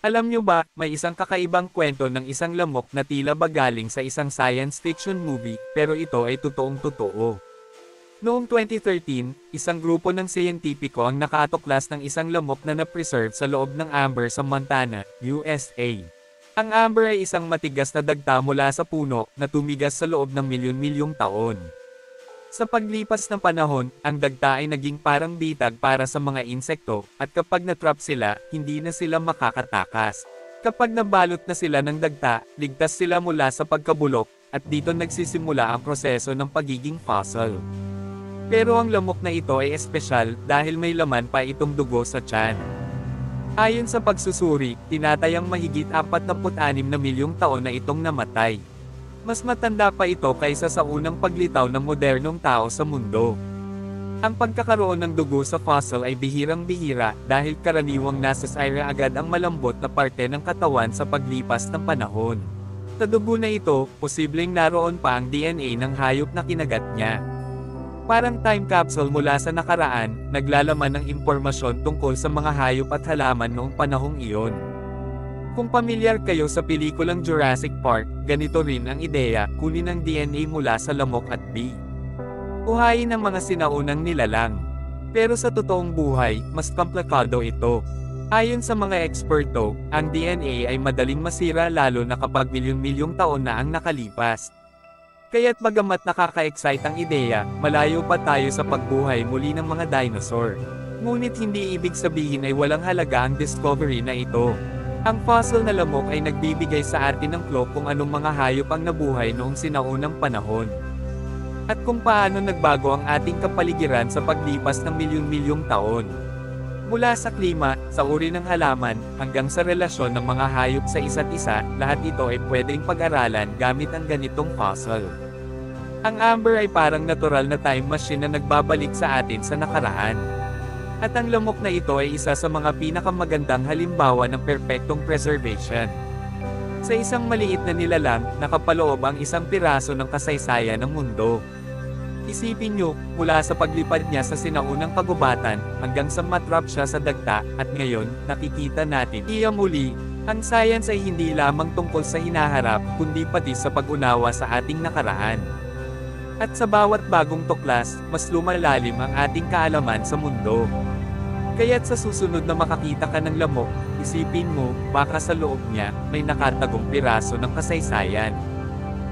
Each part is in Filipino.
Alam nyo ba, may isang kakaibang kwento ng isang lamok na tila ba galing sa isang science fiction movie, pero ito ay totoong totoo. Noong 2013, isang grupo ng siyentipiko ang nakatuklas ng isang lamok na na-preserve sa loob ng amber sa Montana, USA. Ang amber ay isang matigas na dagta mula sa puno na tumigas sa loob ng milyon-milyong taon. Sa paglipas ng panahon, ang dagta ay naging parang bitag para sa mga insekto, at kapag natrap sila, hindi na sila makakatakas. Kapag nabalot na sila ng dagta, ligtas sila mula sa pagkabulok, at dito nagsisimula ang proseso ng pagiging fossil. Pero ang lamok na ito ay espesyal dahil may laman pa itong dugo sa tiyan. Ayon sa pagsusuri, tinatayang mahigit 46 na milyong taon na itong namatay. Mas matanda pa ito kaysa sa unang paglitaw ng modernong tao sa mundo. Ang pagkakaroon ng dugo sa fossil ay bihirang-bihira dahil karaniwang nasasayra agad ang malambot na parte ng katawan sa paglipas ng panahon. Sa dugo na ito, posibleng naroon pa ang DNA ng hayop na kinagat niya. Parang time capsule mula sa nakaraan, naglalaman ng impormasyon tungkol sa mga hayop at halaman noong panahong iyon. Kung pamilyar kayo sa pelikulang Jurassic Park, ganito rin ang ideya, kunin ang DNA mula sa lamok at bee. Uhayin ang mga sinaunang nilalang. Pero sa totoong buhay, mas komplikado ito. Ayon sa mga eksperto, ang DNA ay madaling masira lalo na kapag milyon-milyong taon na ang nakalipas. Kaya't bagamat nakaka-excite ang ideya, malayo pa tayo sa pagbuhay muli ng mga dinosaur. Ngunit hindi ibig sabihin ay walang halaga ang discovery na ito. Ang fossil na lamok ay nagbibigay sa atin ng clue kung anong mga hayop ang nabuhay noong sinaunang panahon. At kung paano nagbago ang ating kapaligiran sa paglipas ng milyon-milyong taon. Mula sa klima, sa uri ng halaman, hanggang sa relasyon ng mga hayop sa isa't isa, lahat ito ay pwedeng pag-aralan gamit ang ganitong fossil. Ang amber ay parang natural na time machine na nagbabalik sa atin sa nakaraan. At ang lamok na ito ay isa sa mga pinakamagandang halimbawa ng perpektong preservation. Sa isang maliit na nilalang, nakapaloob ang isang piraso ng kasaysayan ng mundo. Isipin nyo, mula sa paglipad niya sa sinaunang kagubatan, hanggang sa matrap siya sa dagta, at ngayon, nakikita natin. Muli, ang science ay hindi lamang tungkol sa hinaharap, kundi pati sa pag-unawa sa ating nakaraan. At sa bawat bagong tuklas, mas lumalalim ang ating kaalaman sa mundo. Kaya't sa susunod na makakita ka ng lamok, isipin mo, baka sa loob niya, may nakatagong piraso ng kasaysayan.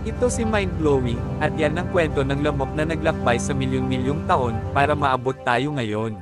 Ito si Mind-Blowing, at yan ang kwento ng lamok na naglakbay sa milyon-milyong taon, para maabot tayo ngayon.